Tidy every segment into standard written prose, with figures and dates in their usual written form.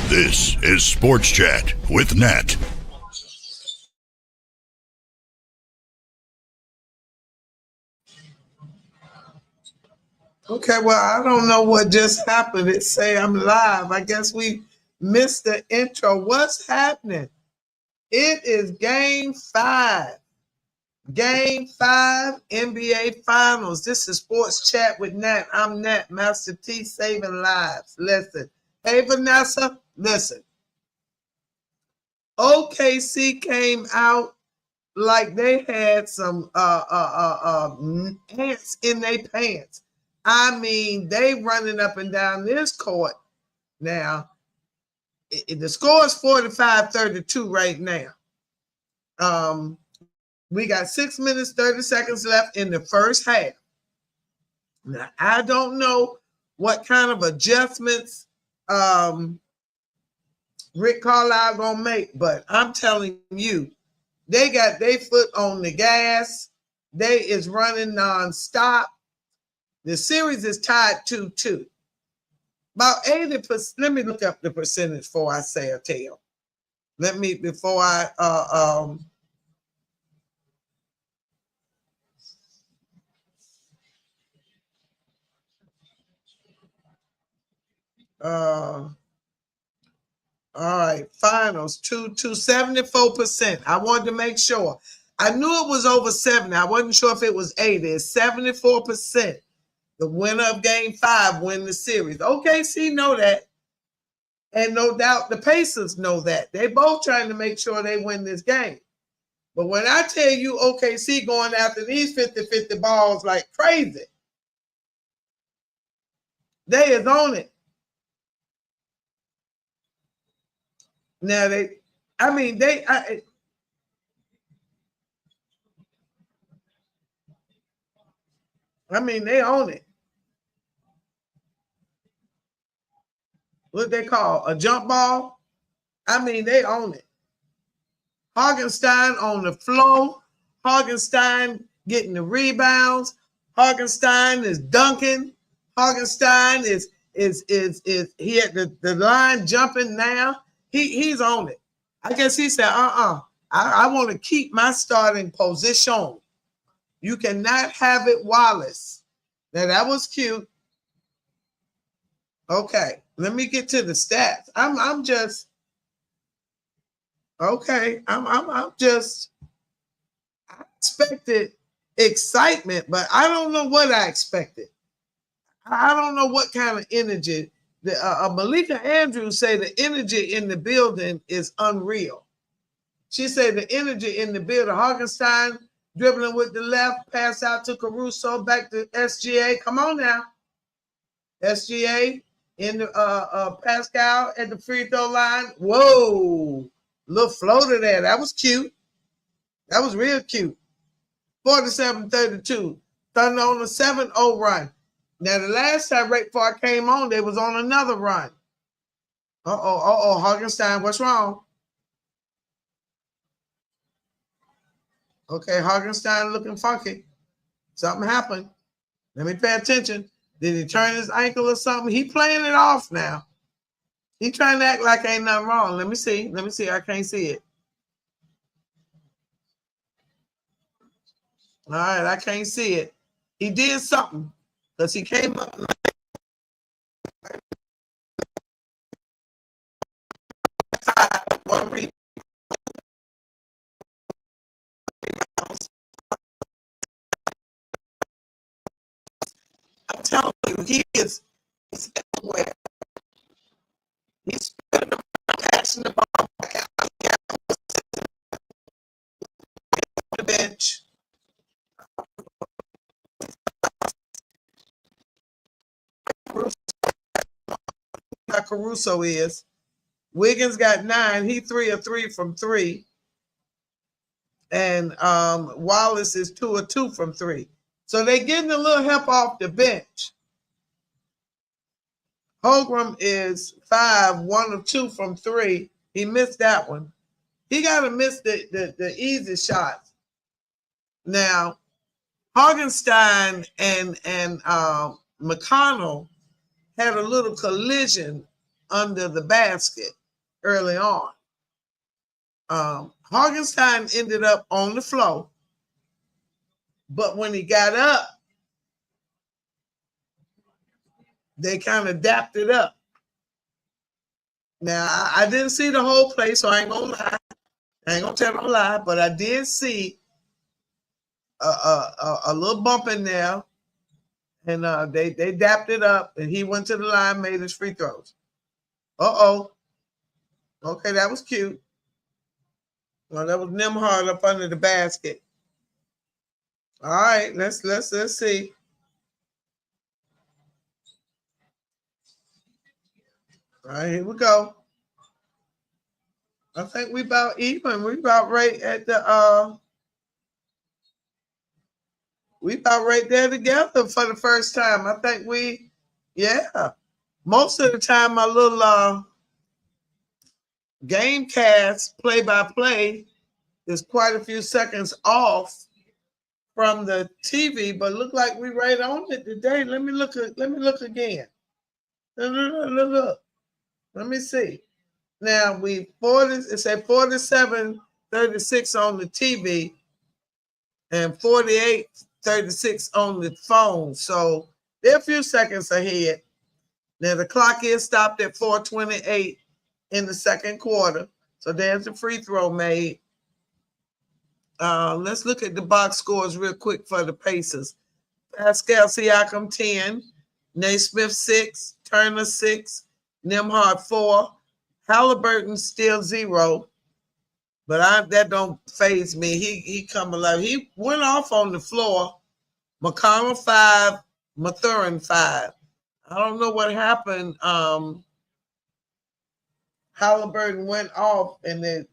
This is Sports Chat with Nat. Okay, well, I don't know what just happened. It say I'm live. I guess we missed the intro. What's happening? It is game 5. Game 5 NBA Finals. This is Sports Chat with Nat. I'm Nat, Master T, saving lives. Listen. Hey, Vanessa, listen. OKC came out like they had some ants in their pants. I mean, they running up and down this court now. The score is 45-32 right now. We got 6 minutes, 30 seconds left in the first half. Now, I don't know what kind of adjustments Rick Carlisle gonna make, but I'm telling you, they got their foot on the gas. They is running nonstop. The series is tied 2-2. About 80%. Let me look up the percentage before I say a tale. Before I all right, finals 74%. I wanted to make sure. I knew it was over 70. I wasn't sure if it was 80. It's 74%. The winner of game 5 win the series. OKC know that. And no doubt the Pacers know that. They both trying to make sure they win this game. But when I tell you OKC going after these 50-50 balls like crazy, they is on it. Now they own it. What they call a jump ball? They own it. Hartenstein on the floor. Hartenstein getting the rebounds. Hartenstein is dunking. Hartenstein is he at the line jumping now. He's on it. I guess he said, I want to keep my starting position. You cannot have it, Wallace. Now that was cute. Okay, let me get to the stats. I'm just okay. I'm just I expected excitement, but I don't know what I expected. I don't know what kind of energy. Malika Andrews say the energy in the building is unreal. She said the energy in the building. Hartenstein dribbling with the left, pass out to Caruso, back to SGA. Come on now. SGA in the Pascal at the free throw line. Whoa. Little floater there. That was cute. That was real cute. 47-32. Thunder on a 7-0 run. Now, the last time right before I came on, they was on another run. Hartenstein, what's wrong? Okay, Hartenstein looking funky. Something happened. Let me pay attention. Did he turn his ankle or something? He playing it off now. He trying to act like ain't nothing wrong. Let me see. I can't see it. All right, I can't see it. He did something because he came up. One rebound. I'm telling you, he's everywhere. He's spreading around, passing the ball back out the bench. How Caruso is. Wiggins got 9. He 3 of 3 from 3. And Wallace is 2 of 2 from 3. So they're getting a little help off the bench. Holmgren is 5, 1 of 2 from 3. He missed that one. He got to miss the easy shots. Now, Hartenstein and McConnell had a little collision under the basket early on. Hargenstein ended up on the floor, but when he got up, they kind of dapped it up. Now, I didn't see the whole play, so I ain't gonna lie. I ain't gonna tell no lie, but I did see a little bump in there, and they dapped it up, and he went to the line, made his free throws. Okay, that was cute. Well, that was Nembhard up under the basket. All right, let's see. All right, here we go. I think we about even. We about right at the we about right there together for the first time. I think yeah. Most of the time my little game cast play-by-play is quite a few seconds off from the TV, but look like we right on it today. Let me look again. Look. Let me see. Now it said 47-36 on the TV and 48-36 on the phone. So they're a few seconds ahead. Now the clock is stopped at 4:28 in the second quarter. So there's a free throw made. Let's look at the box scores real quick for the Pacers. Pascal Siakam 10, Naismith 6, Turner 6, Nembhard 4, Halliburton still 0, but that don't faze me. He come alive. He went off on the floor. McConnell 5, Mathurin 5. I don't know what happened. Halliburton went off, and then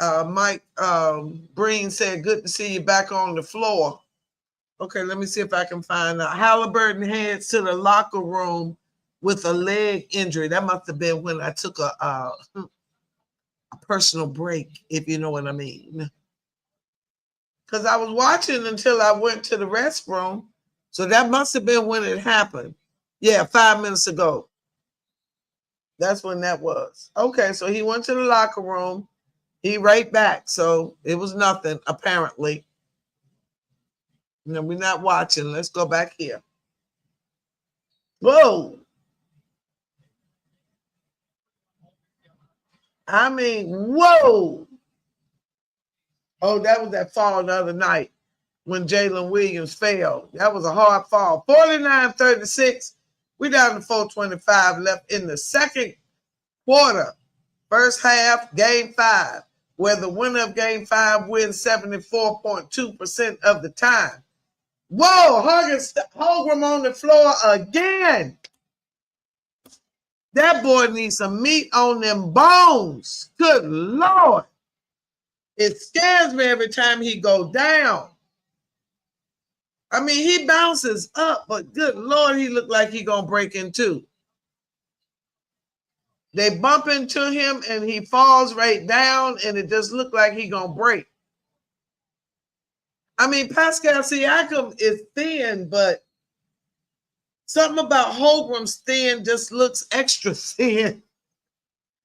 Mike Breen said, "Good to see you back on the floor." Okay, let me see if I can find out. Halliburton heads to the locker room with a leg injury. That must have been when I took a personal break, if you know what I mean. Because I was watching until I went to the restroom. So that must have been when it happened. Yeah, 5 minutes ago. That's when that was. Okay, so he went to the locker room. He right back. So it was nothing, apparently. No, we're not watching. Let's go back here. Whoa. I mean, whoa. Oh, that was that fall the other night when Jalen Williams fell. That was a hard fall. 49-36. We down to 4:25 left in the second quarter. First half, game 5, where the winner of game 5 wins 74.2% of the time. Whoa, Holmgren on the floor again. That boy needs some meat on them bones. Good Lord. It scares me every time he go down. I mean, he bounces up, but good Lord, he look like he gonna break in two. They bump into him and he falls right down, and it just looked like he gonna break. I mean, Pascal Siakam is thin, but something about Holmgren's thin just looks extra thin.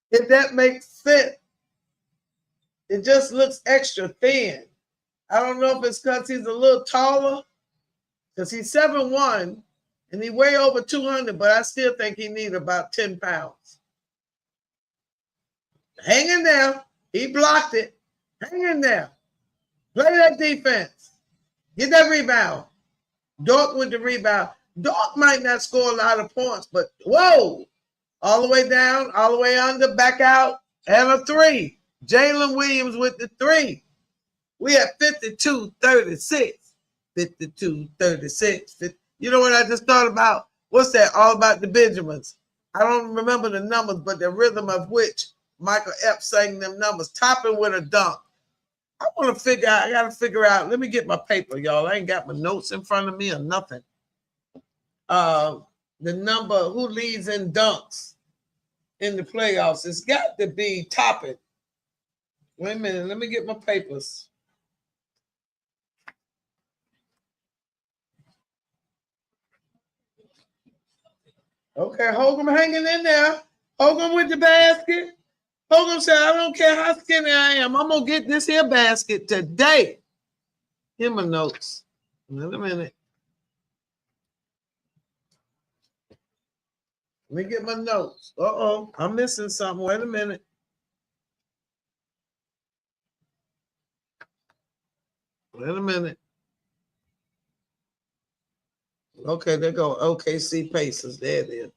If that makes sense. It just looks extra thin. I don't know if it's because he's a little taller, because he's 7'1", and he weigh over 200, but I still think he needs about 10 pounds. Hang in there. He blocked it. Hang in there. Play that defense. Get that rebound. Dort with the rebound. Dort might not score a lot of points, but whoa. All the way down, all the way under, back out, and a 3. Jalen Williams with the 3. We at 52-36. 52-36. You know what I just thought about? What's that? All About the Benjamins. I don't remember the numbers, but the rhythm of which Michael Epps sang them numbers. Topping with a dunk. I got to figure out. Let me get my paper, y'all. I ain't got my notes in front of me or nothing. The number, who leads in dunks in the playoffs? It's got to be Toppin. Wait a minute. Let me get my papers. Okay, Holmgren hanging in there. Hogan with the basket. Hogan said, I don't care how skinny I am. I'm going to get this here basket today. Here my notes. Wait a minute. Let me get my notes. Uh-oh, I'm missing something. Wait a minute. Wait a minute. Okay, there go OKC Pacers. There it is.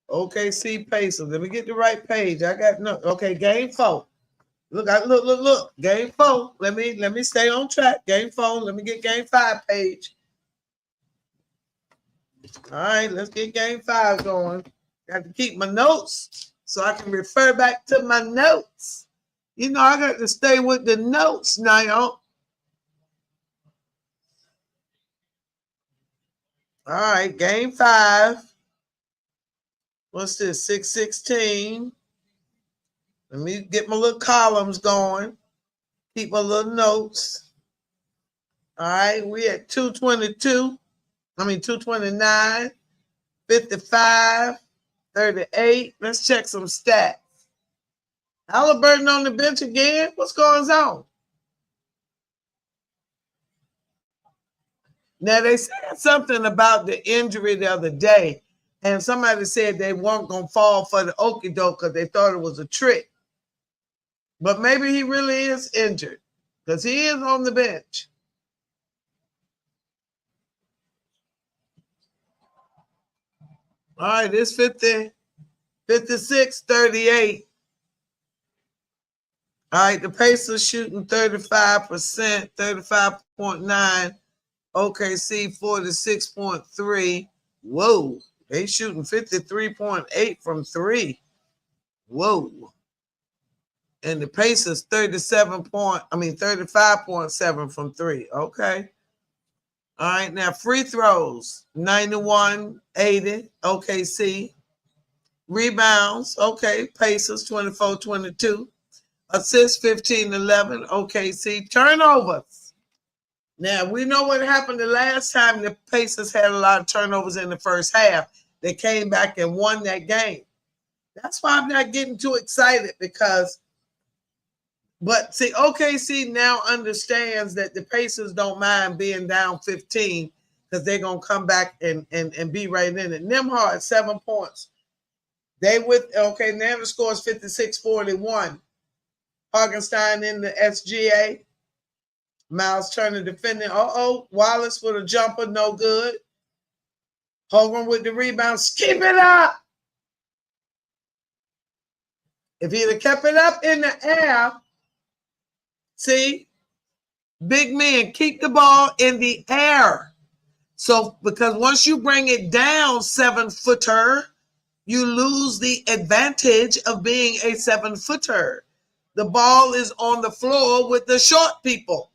OKC Pacers. Let me get the right page. I got no. Okay, game 4. Look. Game 4. Let me stay on track. Game 4. Let me get game 5 page. All right, let's get game 5 going. Got to keep my notes so I can refer back to my notes. You know, I got to stay with the notes now. All right, game 5. What's this? 616. Let me get my little columns going. Keep my little notes. All right, we at 229, 55, 38. Let's check some stats. Halliburton on the bench again. What's going on? Now, they said something about the injury the other day, and somebody said they weren't going to fall for the okie doke because they thought it was a trick. But maybe he really is injured because he is on the bench. All right, it's 50, 56, 38. All right, the Pacers shooting 35%, 35.9. OKC 46.3. Whoa, they shooting 53.8 from 3. Whoa. And the Pacers 35.7 from 3. Okay. All right, now free throws 91-80. OKC. Rebounds, okay, Pacers 24-22. Assists 15-11. OKC. Turnovers. Now, we know what happened the last time the Pacers had a lot of turnovers in the first half. They came back and won that game. That's why I'm not getting too excited but see, OKC now understands that the Pacers don't mind being down 15 because they're going to come back and be right in it. Nembhard, 7 points. Now the score is 56-41. Hartenstein in the SGA. Miles Turner defending. Wallace with a jumper, no good. Hogan with the rebound. Keep it up. If he'd have kept it up in the air, see, big men keep the ball in the air. So, because once you bring it down 7-footer, you lose the advantage of being a 7-footer. The ball is on the floor with the short people.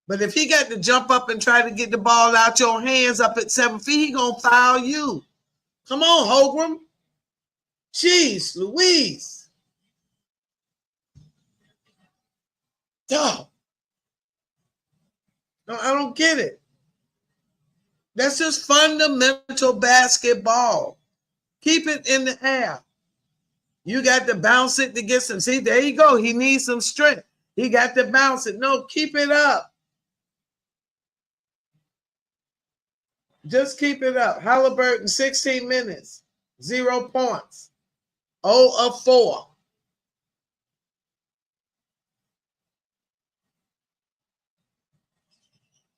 But if he got to jump up and try to get the ball out your hands up at 7 feet, he going to foul you. Come on, Holgram. Jeez, Louise. Dog. No, I don't get it. That's just fundamental basketball. Keep it in the air. You got to bounce it to get some. See, there you go. He needs some strength. He got to bounce it. No, keep it up. Just keep it up. Halliburton, 16 minutes, 0 points, 0 of 4.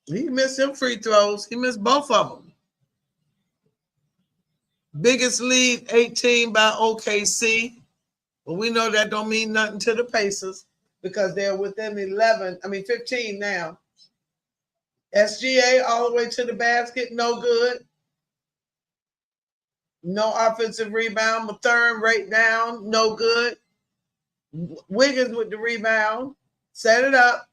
He missed them free throws. He missed both of them. Biggest lead, 18 by OKC. But we know that don't mean nothing to the Pacers because they're within 15 now. SGA all the way to the basket, no good. No offensive rebound. Mathurin right down, no good. Wiggins with the rebound. Set it up.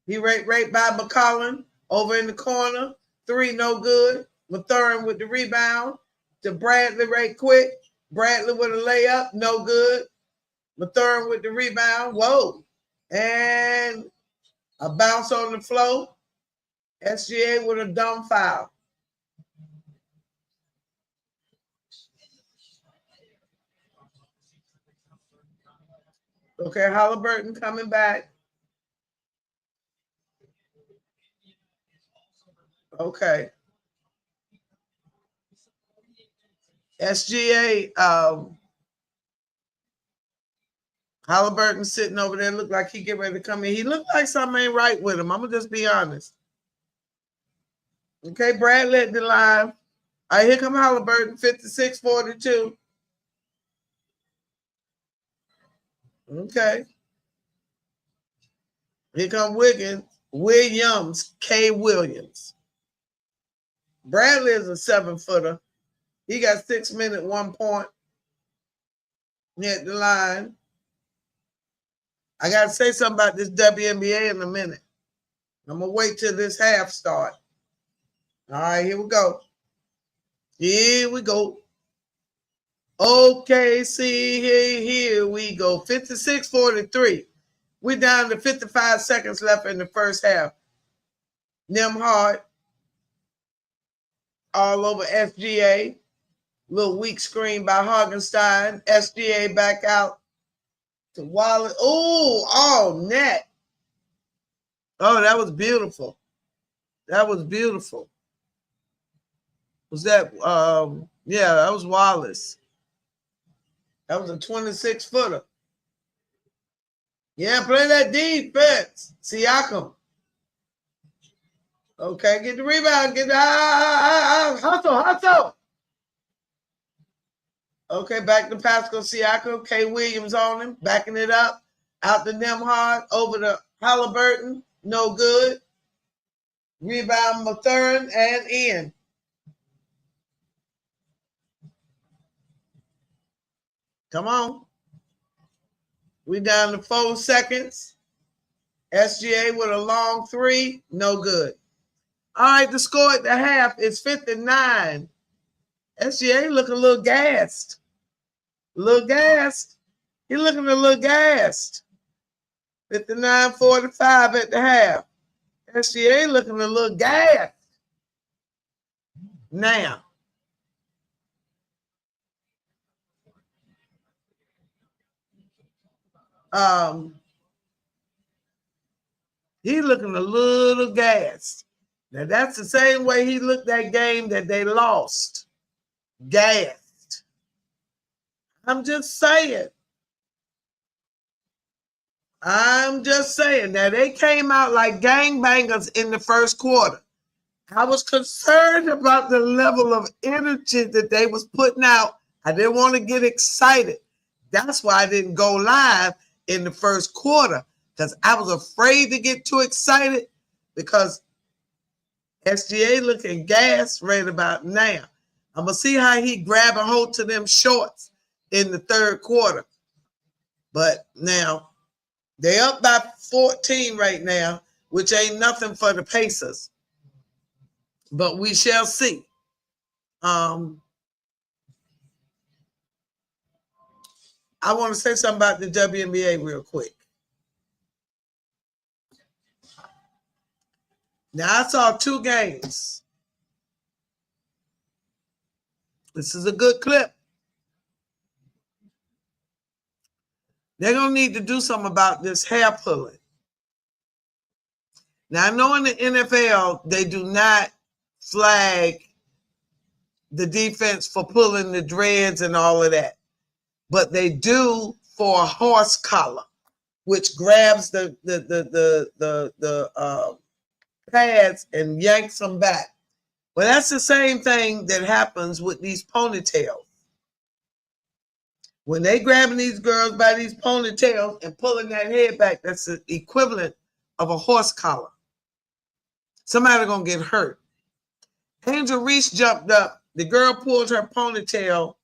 He right by McCollum over in the corner. 3, no good. Mathurin with the rebound to Bradley right quick. Bradley with a layup, no good. Mathurin with the rebound. Whoa. And a bounce on the floor. SGA with a dumb foul. Okay, Halliburton coming back. Okay. SGA, Halliburton sitting over there, looked like he get ready to come in. He looked like something ain't right with him. I'm going to just be honest. Okay, Bradley at the line. All right, here come Halliburton, 56-42. Okay. Here come Williams, K. Williams. Bradley is a 7-footer. He got 6 minutes, 1 point. He at the line. I got to say something about this WNBA in a minute. I'm going to wait till this half start. All right, here we go. Here we go. Okay, see, here we go. 56-43. We're down to 55 seconds left in the first half. Nembhard all over SGA. Little weak screen by Hartenstein. SGA back out to Wallace. Oh, net. Oh, that was beautiful. That was beautiful. Was that, yeah, that was Wallace. That was a 26-footer. Yeah, play that defense. Siakam. Okay, get the rebound. Get the hustle. Okay, back to Pascal Siakam. K. Williams on him, backing it up. Out to Nembhard, over to Halliburton. No good. Rebound Mathurin and in. Come on. We down to 4 seconds. SGA with a long 3. No good. All right, the score at the half is 59. SGA looking a little gassed. A little gassed. He looking a little gassed. 59-45 at the half. SGA looking a little gassed. Now. He looking a little gassed. Now, that's the same way he looked that game that they lost. Gassed. I'm just saying. Now, they came out like gangbangers in the first quarter. I was concerned about the level of energy that they was putting out. I didn't want to get excited. That's why I didn't go live in the first quarter, because I was afraid to get too excited, because SGA looking gas right about now. I'm going to see how he grab a hold to them shorts in the third quarter. But now, they up by 14 right now, which ain't nothing for the Pacers. But we shall see. I want to say something about the WNBA real quick. Now, I saw 2 games. This is a good clip. They're going to need to do something about this hair pulling. Now, I know in the NFL, they do not flag the defense for pulling the dreads and all of that. But they do for a horse collar, which grabs the pads and yanks them back. Well, that's the same thing that happens with these ponytails. When they grabbing these girls by these ponytails and pulling that head back, that's the equivalent of a horse collar. Somebody gonna get hurt. Angel Reese jumped up. The girl pulled her ponytail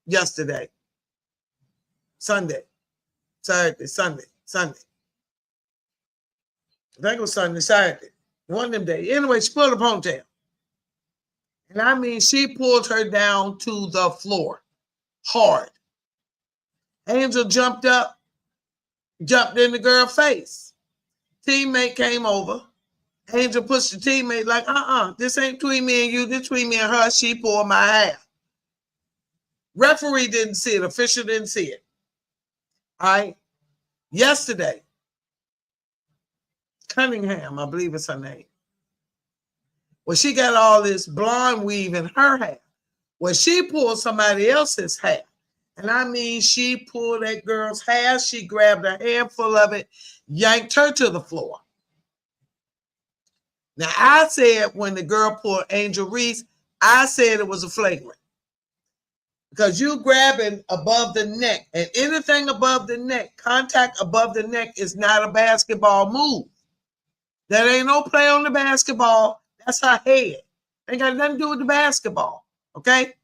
yesterday. Sunday. I think it was Saturday. One of them days. Anyway, she pulled a ponytail. And I mean, she pulled her down to the floor. Hard. Angel jumped up, jumped in the girl's face. Teammate came over, Angel pushed the teammate like, this ain't between me and you. This between me and her. She pulled my hair. Referee didn't see it. Official didn't see it. All right. Yesterday, Cunningham, I believe it's her name. Well, she got all this blonde weave in her hair. Well, she pulled somebody else's hair. And I mean, she pulled that girl's hair. She grabbed a handful of it, yanked her to the floor. Now, I said when the girl pulled Angel Reese, I said it was a flagrant. Because you grabbing above the neck, and anything above the neck, contact above the neck is not a basketball move. That ain't no play on the basketball. That's her head. Ain't got nothing to do with the basketball. Okay?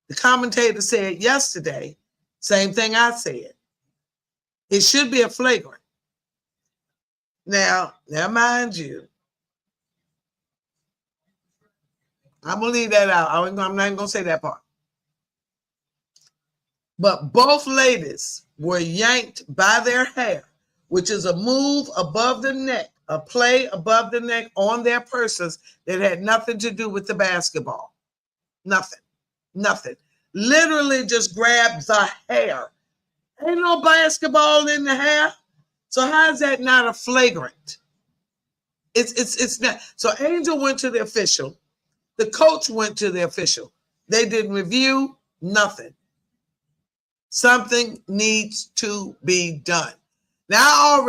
The commentator said yesterday, same thing I said. It should be a flagrant. Now mind you, I'm going to leave that out. I'm not even going to say that part. But both ladies were yanked by their hair, which is a move above the neck, a play above the neck on their persons that had nothing to do with the basketball. Nothing. Literally just grabbed the hair. Ain't no basketball in the hair. So how is that not a flagrant? It's not. So Angel went to the official. The coach went to the official. They didn't review, nothing. Something needs to be done. Now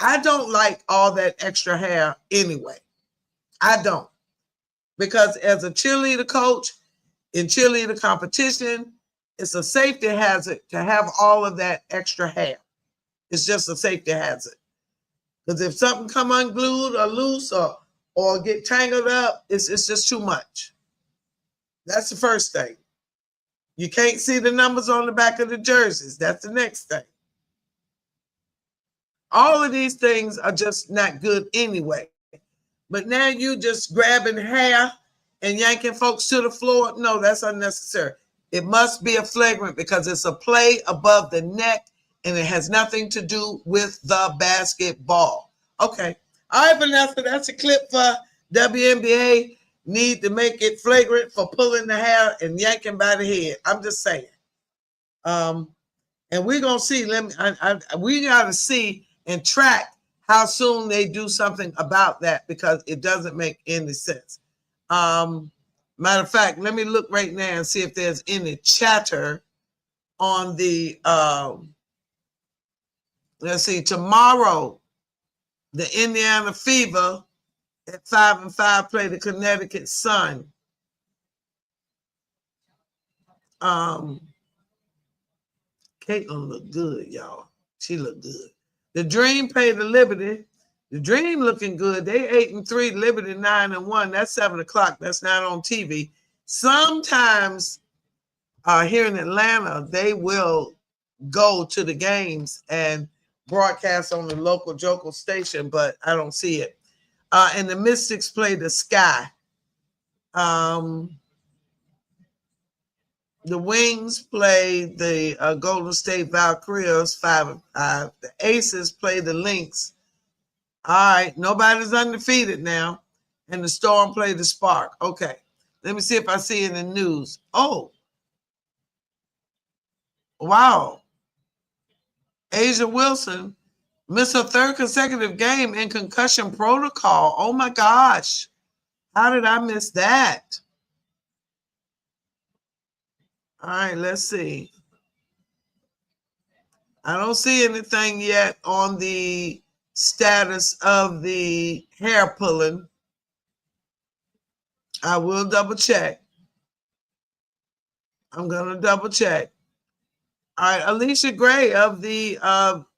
I don't like all that extra hair anyway. I don't. Because as a cheerleader coach, in cheerleader competition, it's a safety hazard to have all of that extra hair. It's just a safety hazard. Because if something come unglued or loose or get tangled up, it's just too much. That's the first thing. You can't see the numbers on the back of the jerseys. That's the next thing. All of these things are just not good anyway. But now you just grabbing hair and yanking folks to the floor. No, that's unnecessary. It must be a flagrant because it's a play above the neck and it has nothing to do with the basketball. Okay. All right, Vanessa, that's a clip for WNBA. Need to make it flagrant for pulling the hair and yanking by the head. I'm just saying. And we're going to see. We got to see and track how soon they do something about that because it doesn't make any sense. Matter of fact, let me look right now and see if there's any chatter on the, let's see, tomorrow, the Indiana Fever at 5-5 play the Connecticut Sun. Caitlin looked good, y'all. She looked good. The Dream played the Liberty. The Dream looking good. They 8-3, Liberty 9-1. That's 7:00. That's not on TV. Sometimes here in Atlanta, they will go to the games and broadcast on the local Jokel station, but I don't see it. And the Mystics play the Sky. The Wings play the Golden State Valkyries 5-5. The Aces play the Lynx. All right, nobody's undefeated now. And the Storm play the Spark. Okay, let me see if I see it in the news. Oh, wow. Asia Wilson missed her third consecutive game in concussion protocol. Oh my gosh. How did I miss that? All right, let's see. I don't see anything yet on the status of the hair pulling. I will double check. I'm going to double check. All right, Alicia Gray of the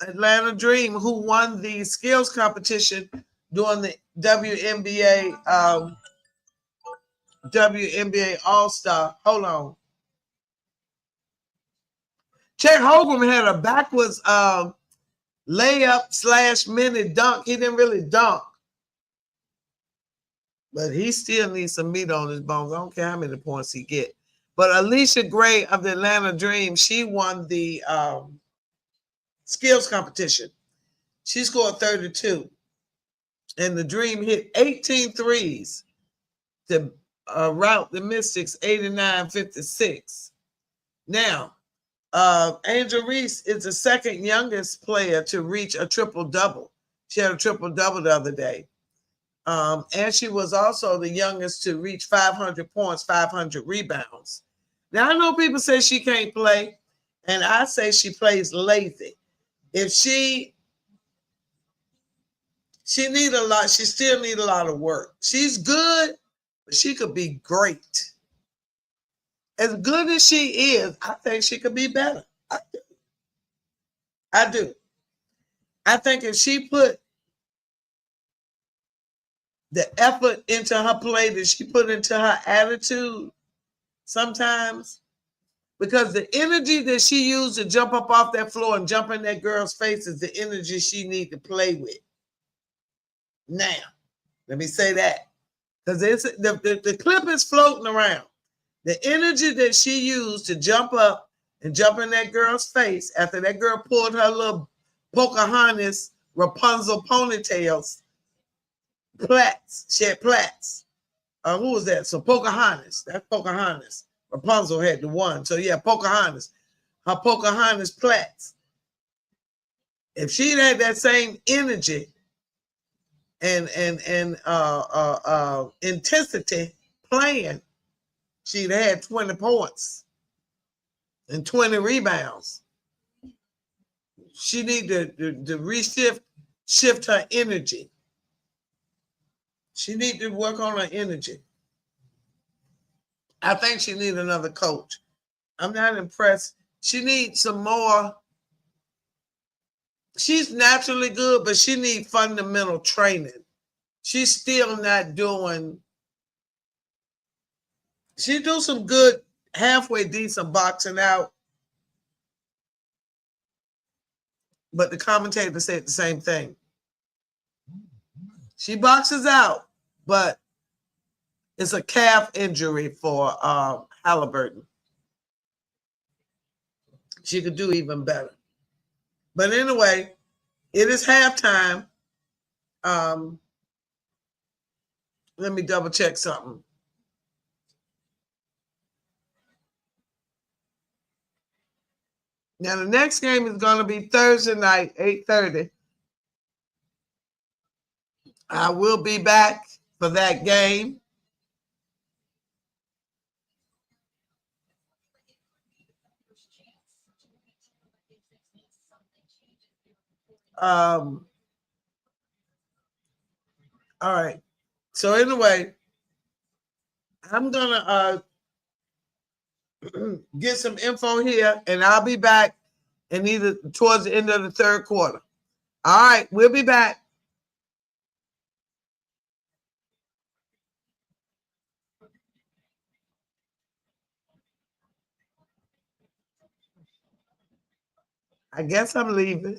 Atlanta Dream, who won the skills competition during the WNBA All-Star. Hold on. Chet Holmgren had a backwards layup / mini dunk. He didn't really dunk. But he still needs some meat on his bones. I don't care how many points he get. But Alicia Gray of the Atlanta Dream, she won the skills competition. She scored 32. And the Dream hit 18 threes to rout the Mystics 89-56. Now, Angel Reese is the second youngest player to reach a triple-double. She had a triple-double the other day. And she was also the youngest to reach 500 points, 500 rebounds. Now, I know people say she can't play, and I say she plays lazy. If she need a lot, she still need a lot of work. She's good, but she could be great. As good as she is, I think she could be better. I do. I think if she put the effort into her play that she put into her attitude sometimes, because the energy that she used to jump up off that floor and jump in that girl's face is the energy she need to play with. Now, let me say that, because the clip is floating around. The energy that she used to jump up and jump in that girl's face after that girl pulled her little Pocahontas Rapunzel ponytails, plaits. She had plaits. Who was that? So Pocahontas. That's Pocahontas. Rapunzel had the one. So yeah, Pocahontas. Her Pocahontas plaits. If she'd had that same energy and intensity playing, she'd had 20 points and 20 rebounds. She need to shift her energy. She need to work on her energy. I think she needs another coach. I'm not impressed. She needs some more. She's naturally good, but she needs fundamental training. She's still not doing. She do some good, halfway decent boxing out, but the commentator said the same thing. She boxes out, but it's a calf injury for Halliburton. She could do even better. But anyway, it is halftime. Let me double check something. Now the next game is going to be Thursday night, 8:30. I will be back for that game. All right. So anyway, I'm gonna get some info here, and I'll be back in either towards the end of the third quarter. All right, we'll be back. I guess I'm leaving.